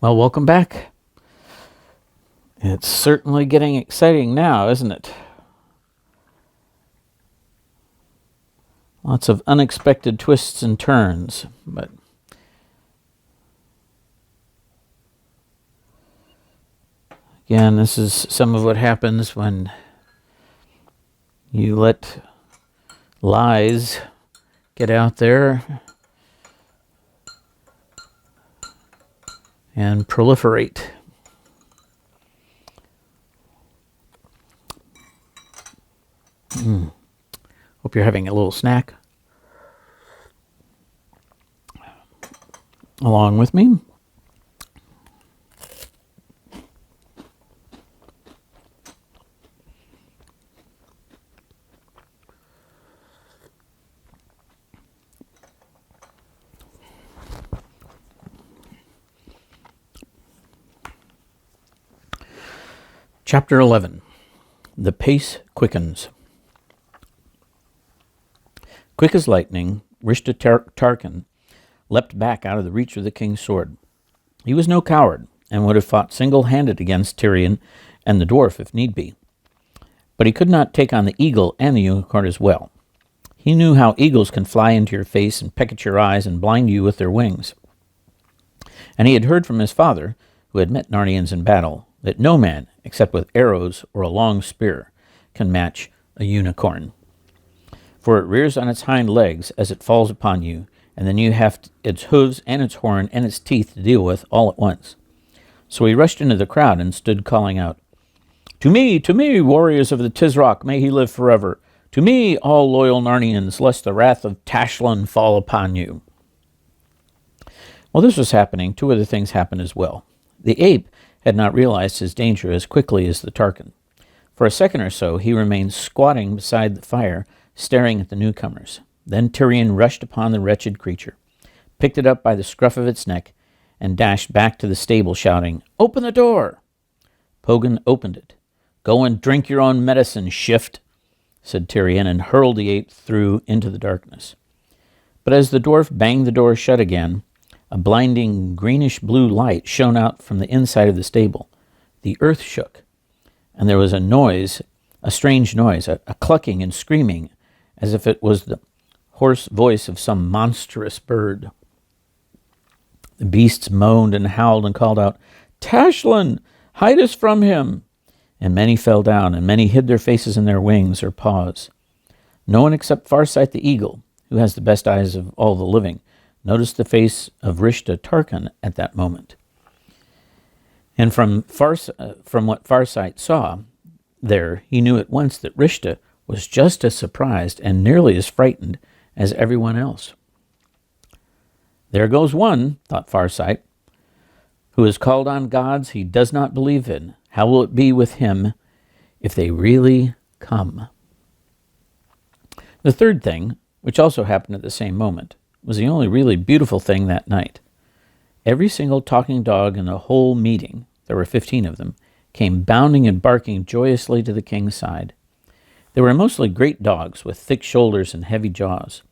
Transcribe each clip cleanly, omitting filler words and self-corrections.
Well, welcome back. It's certainly getting exciting now, isn't it? Lots of unexpected twists and turns, but again, this is some of what happens when you let lies get out there and proliferate. Hope you're having a little snack along with me. Chapter 11. The pace quickens. Quick as lightning, Rishta Tarkan leapt back out of the reach of the king's sword. He was no coward, and would have fought single-handed against Tirion and the dwarf if need be. But he could not take on the eagle and the unicorn as well. He knew how eagles can fly into your face and peck at your eyes and blind you with their wings. And he had heard from his father, who had met Narnians in battle, that no man, except with arrows or a long spear, can match a unicorn. For it rears on its hind legs as it falls upon you, and then you have its hooves and its horn and its teeth to deal with all at once. So he rushed into the crowd and stood calling out, to me, warriors of the Tisroc, may he live forever! To me, all loyal Narnians, lest the wrath of Tashlin fall upon you!" While this was happening, two other things happened as well. The ape had not realized his danger as quickly as the Tarkan. For a second or so, he remained squatting beside the fire, staring at the newcomers. Then Tirion rushed upon the wretched creature, picked it up by the scruff of its neck, and dashed back to the stable, shouting, "Open the door!" Pogan opened it. "Go and drink your own medicine, shift," said Tirion, and hurled the ape through into the darkness. But as the dwarf banged the door shut again, a blinding greenish-blue light shone out from the inside of the stable. The earth shook, and there was a noise, a strange noise, a clucking and screaming, as if it was the hoarse voice of some monstrous bird. The beasts moaned and howled and called out, "Tashlin, hide us from him!" And many fell down, and many hid their faces in their wings or paws. No one except Farsight the eagle, who has the best eyes of all the living, noticed the face of Rishta Tarkan at that moment. And from what Farsight saw there, he knew at once that Rishta was just as surprised and nearly as frightened as everyone else. "There goes one," thought Farsight, "who has called on gods he does not believe in. How will it be with him if they really come?" The third thing, which also happened at the same moment, was the only really beautiful thing that night. Every single talking dog in the whole meeting, there were 15 of them, came bounding and barking joyously to the king's side. They were mostly great dogs with thick shoulders and heavy jaws.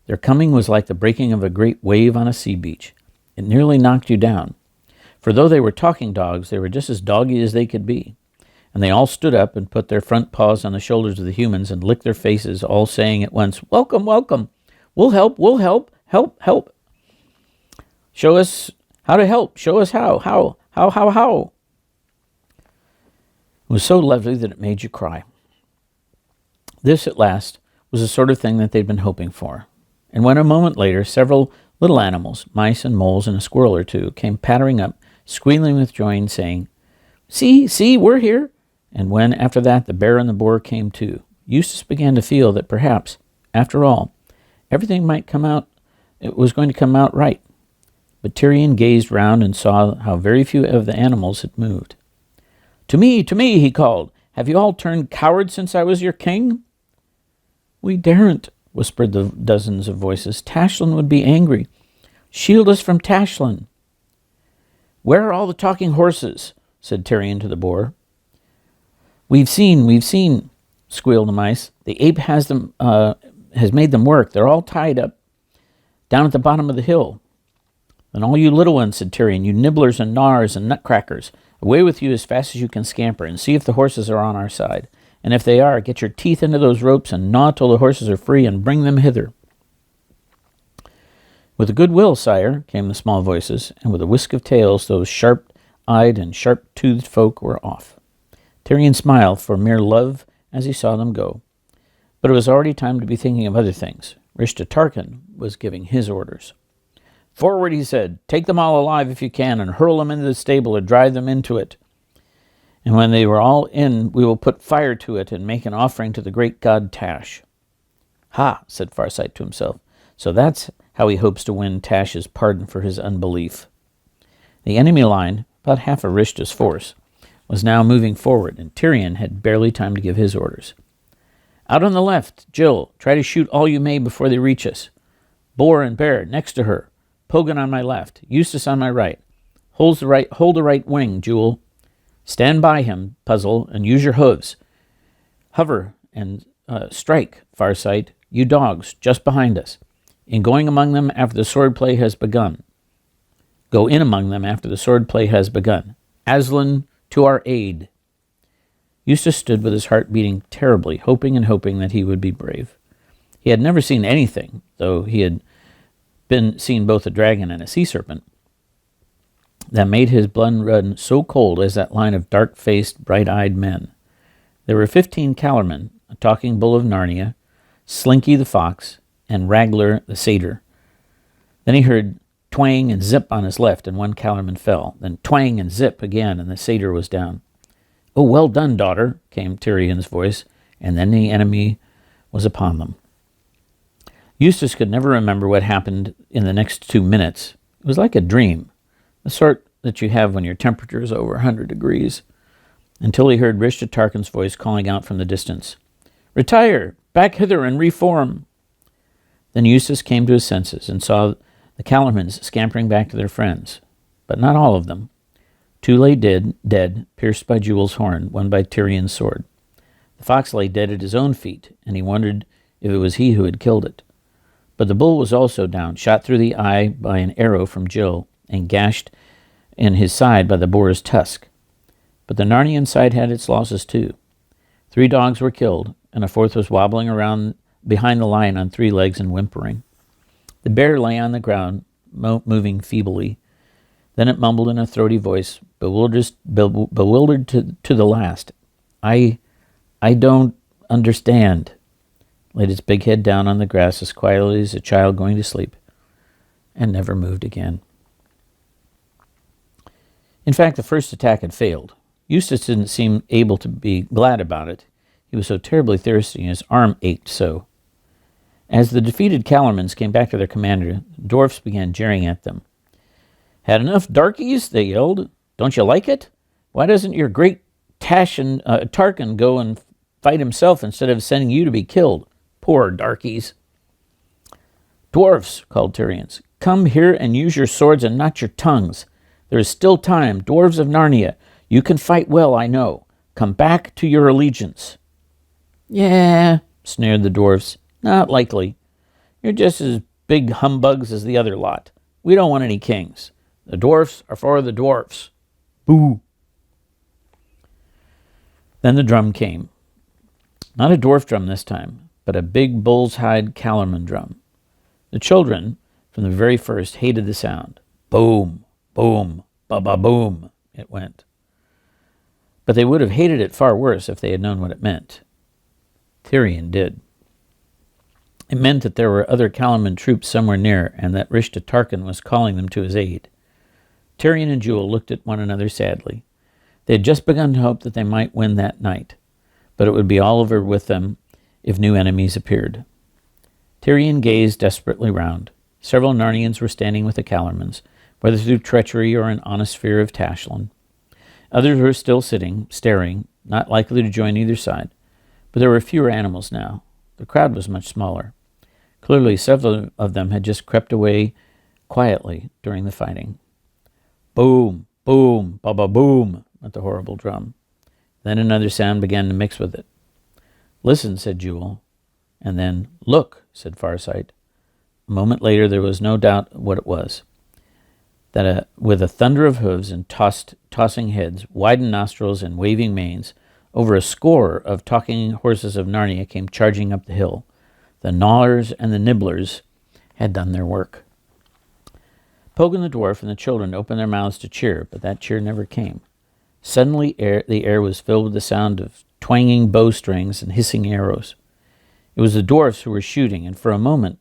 Their coming was like the breaking of a great wave on a sea beach. It nearly knocked you down. For though they were talking dogs, they were just as doggy as they could be. And they all stood up and put their front paws on the shoulders of the humans and licked their faces, all saying at once, "Welcome, welcome! We'll help, help, help! Show us how to help, show us how! It was so lovely that it made you cry. This, at last, was the sort of thing that they'd been hoping for. And when a moment later, several little animals, mice and moles and a squirrel or two, came pattering up, squealing with joy and saying, See, we're here!" And when, after that, the bear and the boar came too, Eustace began to feel that perhaps, after all, everything might come out, it was going to come out right. But Tirion gazed round and saw how very few of the animals had moved. To me, he called. "Have you all turned cowards since I was your king?" "We daren't," whispered the dozens of voices. "Tashlin would be angry. Shield us from Tashlin." "Where are all the talking horses?" said Tirion to the boar. We've seen, squealed the mice. "The ape has made them work. They're all tied up down at the bottom of the hill." "Then all you little ones," said Tyrion, "you nibblers and gnawers and nutcrackers, away with you as fast as you can scamper, and see if the horses are on our side. And if they are, get your teeth into those ropes and gnaw till the horses are free, and bring them hither." "With a good will, sire," came the small voices, and with a whisk of tails those sharp-eyed and sharp-toothed folk were off. Tyrion smiled for mere love as he saw them go. But it was already time to be thinking of other things. Rishta Tarkin was giving his orders. "Forward," he said. "Take them all alive if you can, and hurl them into the stable or drive them into it. And when they were all in, we will put fire to it and make an offering to the great god Tash." "Ha," said Farsight to himself. "So that's how he hopes to win Tash's pardon for his unbelief." The enemy line, about half of Rishta's force, was now moving forward, and Tyrion had barely time to give his orders. "Out on the left, Jill, try to shoot all you may before they reach us. Boar and Bear next to her. Pogan on my left, Eustace on my right. Hold the right wing, Jewel. Stand by him, Puzzle, and use your hooves. Hover and strike, Farsight, you dogs, just behind us. In going among them after the swordplay has begun. Go in among them after the swordplay has begun. Aslan, to our aid." Eustace stood with his heart beating terribly, hoping and hoping that he would be brave. He had never seen anything, though he had seen both a dragon and a sea serpent, that made his blood run so cold as that line of dark-faced, bright-eyed men. There were 15 Calormen, a talking bull of Narnia, Slinky the fox, and Raglar the satyr. Then he heard twang and zip on his left, and one Calorman fell. Then twang and zip again, and the satyr was down. "Oh, well done, daughter," came Tyrion's voice, and then the enemy was upon them. Eustace could never remember what happened in the next 2 minutes. It was like a dream, the sort that you have when your temperature is over 100 degrees, until he heard Rishta Tarkin's voice calling out from the distance, "Retire! Back hither and reform!" Then Eustace came to his senses and saw the Calormans scampering back to their friends, but not all of them. 2 lay dead, pierced by Jewel's horn, one by Tyrion's sword. The fox lay dead at his own feet, and he wondered if it was he who had killed it. But the bull was also down, shot through the eye by an arrow from Jill, and gashed in his side by the boar's tusk. But the Narnian side had its losses too. 3 dogs were killed, and a 4th was wobbling around behind the lion on 3 legs and whimpering. The bear lay on the ground, moving feebly. Then it mumbled in a throaty voice, bewildered to the last, I don't understand," laid its big head down on the grass as quietly as a child going to sleep, and never moved again. In fact, the first attack had failed. Eustace didn't seem able to be glad about it. He was so terribly thirsty, and his arm ached so. As the defeated Calormans came back to their commander, the dwarfs began jeering at them. "Had enough, darkies?" they yelled. "Don't you like it? Why doesn't your great Tarkin go and fight himself instead of sending you to be killed? Poor darkies." "Dwarfs," called Tyrion, "come here and use your swords and not your tongues. There is still time. Dwarves of Narnia, you can fight well, I know. Come back to your allegiance." "Yeah," sneered the dwarfs. "Not likely. You're just as big humbugs as the other lot. We don't want any kings. The dwarfs are for the dwarfs. Boo." Then the drum came. Not a dwarf drum this time, but a big bull's hide Calorman drum. The children, from the very first, hated the sound. Boom, boom, ba-ba-boom, it went. But they would have hated it far worse if they had known what it meant. Tyrion did. It meant that there were other Calorman troops somewhere near, and that Rishta Tarkin was calling them to his aid. Tyrion and Jewel looked at one another sadly. They had just begun to hope that they might win that night, but it would be all over with them if new enemies appeared. Tyrion gazed desperately round. Several Narnians were standing with the Calormans, whether through treachery or an honest fear of Tashlin. Others were still sitting, staring, not likely to join either side, but there were fewer animals now. The crowd was much smaller. Clearly, several of them had just crept away quietly during the fighting. Boom, boom, ba-ba-boom, went the horrible drum. Then another sound began to mix with it. "Listen," said Jewel. And then, "Look," said Farsight. A moment later, there was no doubt what it was. that with a thunder of hooves and tossing heads, widened nostrils, and waving manes, over a score of talking horses of Narnia came charging up the hill. The gnawers and the nibblers had done their work. Pogan the dwarf and the children opened their mouths to cheer, but that cheer never came. Suddenly the air was filled with the sound of twanging bowstrings and hissing arrows. It was the dwarfs who were shooting, and for a moment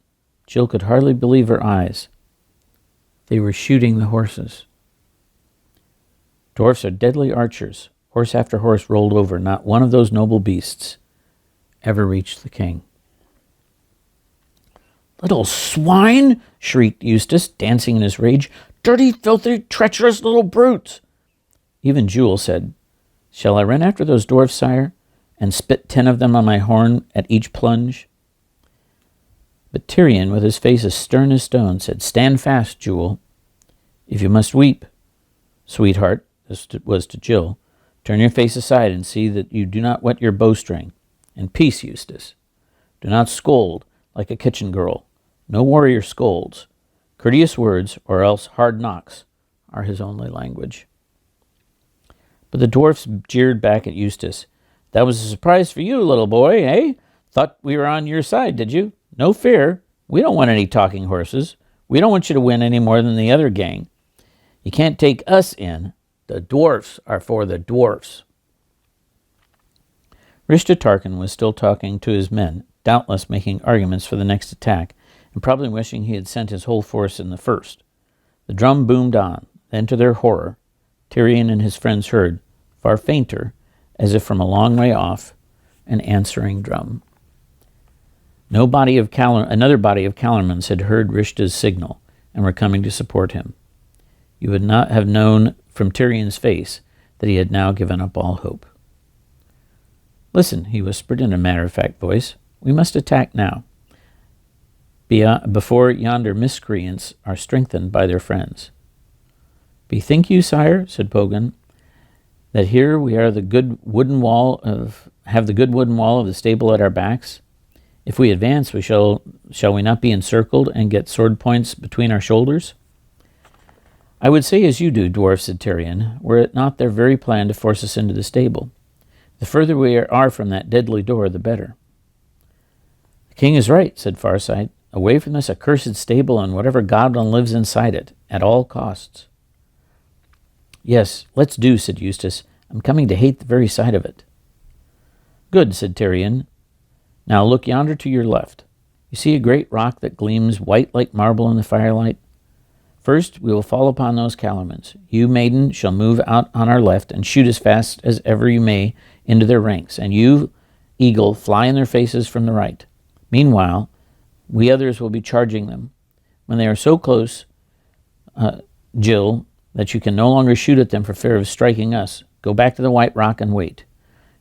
Jill could hardly believe her eyes. They were shooting the horses. Dwarfs are deadly archers. Horse after horse rolled over. Not one of those noble beasts ever reached the king. "Little swine!" shrieked Eustace, dancing in his rage. "Dirty, filthy, treacherous little brutes!" Even Jewel said, "Shall I run after those dwarfs, sire, and spit 10 of them on my horn at each plunge?" But Tirian, with his face as stern as stone, said, "Stand fast, Jewel. If you must weep, sweetheart," this was to Jill, "turn your face aside and see that you do not wet your bowstring. And peace, Eustace. Do not scold like a kitchen girl. No warrior scolds. Courteous words, or else hard knocks, are his only language." But the dwarfs jeered back at Eustace. "That was a surprise for you, little boy, eh? Thought we were on your side, did you? No fear. We don't want any talking horses. We don't want you to win any more than the other gang. You can't take us in. The dwarfs are for the dwarfs." Rishta Tarkin was still talking to his men, doubtless making arguments for the next attack, and probably wishing he had sent his whole force in the first. The drum boomed on. Then, to their horror, Tirian and his friends heard, far fainter, as if from a long way off, an answering drum. Another body of Calormans had heard Rishta's signal and were coming to support him. You would not have known from Tirian's face that he had now given up all hope. "Listen," he whispered in a matter-of-fact voice. "We must attack now, before yonder miscreants are strengthened by their friends." "Bethink you, sire," said Pogan, "that here we are have the good wooden wall of the stable at our backs. If we advance, shall we not be encircled and get sword points between our shoulders?" "I would say as you do, dwarf," said Tirian, "were it not their very plan to force us into the stable. The further we are from that deadly door, the better." "The king is right," said Farsight. "Away from this accursed stable and whatever goblin lives inside it, at all costs." "Yes, let's do," said Eustace. "I'm coming to hate the very sight of it." "Good," said Tirian. "Now look yonder to your left. You see a great rock that gleams white like marble in the firelight? First, we will fall upon those Calormans. You, maiden, shall move out on our left and shoot as fast as ever you may into their ranks, and you, eagle, fly in their faces from the right. Meanwhile, we others will be charging them. When they are so close, Jill, that you can no longer shoot at them for fear of striking us, go back to the white rock and wait.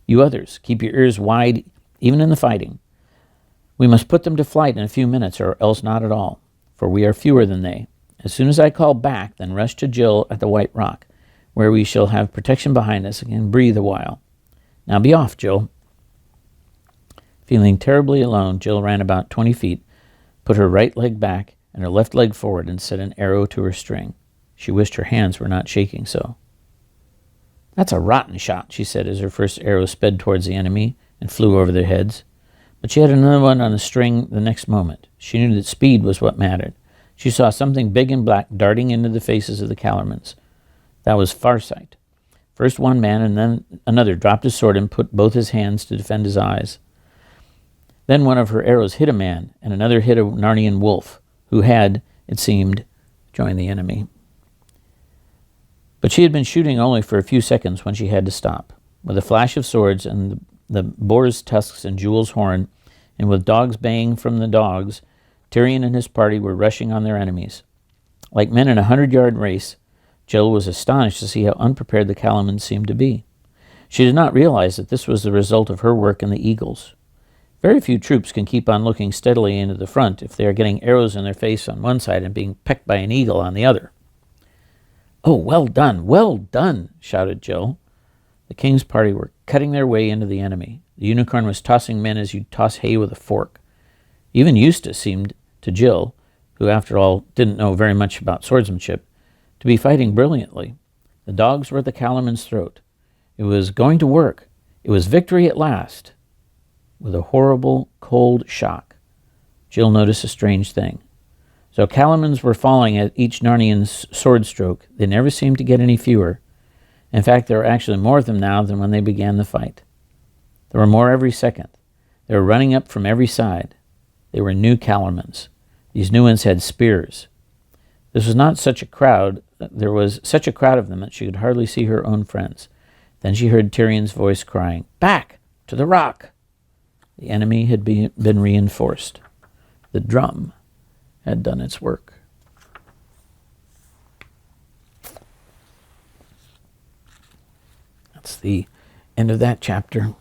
You others, keep your ears wide even in the fighting. We must put them to flight in a few minutes, or else not at all, for we are fewer than they. As soon as I call back, then rush to Jill at the white rock, where we shall have protection behind us and can breathe a while. Now be off, Jill." Feeling terribly alone, Jill ran about 20 feet, put her right leg back and her left leg forward, and set an arrow to her string. She wished her hands were not shaking so. "That's a rotten shot," she said as her first arrow sped towards the enemy and flew over their heads. But she had another one on the string the next moment. She knew that speed was what mattered. She saw something big and black darting into the faces of the Calormans. That was Farsight. First one man and then another dropped his sword and put both his hands to defend his eyes. Then one of her arrows hit a man, and another hit a Narnian wolf, who had, it seemed, joined the enemy. But she had been shooting only for a few seconds when she had to stop. With a flash of swords and the boar's tusks and Jewel's horn, and with dogs baying from the dogs, Tirian and his party were rushing on their enemies. Like men in a 100-yard race, Jill was astonished to see how unprepared the Calormans seemed to be. She did not realize that this was the result of her work in the Eagles. Very few troops can keep on looking steadily into the front if they are getting arrows in their face on one side and being pecked by an eagle on the other. "Oh, well done," shouted Jill. The king's party were cutting their way into the enemy. The unicorn was tossing men as you toss hay with a fork. Even Eustace seemed to Jill, who after all didn't know very much about swordsmanship, to be fighting brilliantly. The dogs were at the cattleman's throat. It was going to work. It was victory at last. With a horrible, cold shock, Jill noticed a strange thing. So Calamans were falling at each Narnian's sword stroke. They never seemed to get any fewer. In fact, there were actually more of them now than when they began the fight. There were more every second. They were running up from every side. They were new Calamans. These new ones had spears. This was not such a crowd. There was such a crowd of them that she could hardly see her own friends. Then she heard Tyrion's voice crying, "Back! To the rock!" The enemy had been reinforced. The drum had done its work. That's the end of that chapter.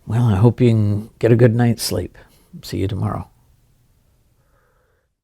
Well, I hope you can get a good night's sleep. See you tomorrow.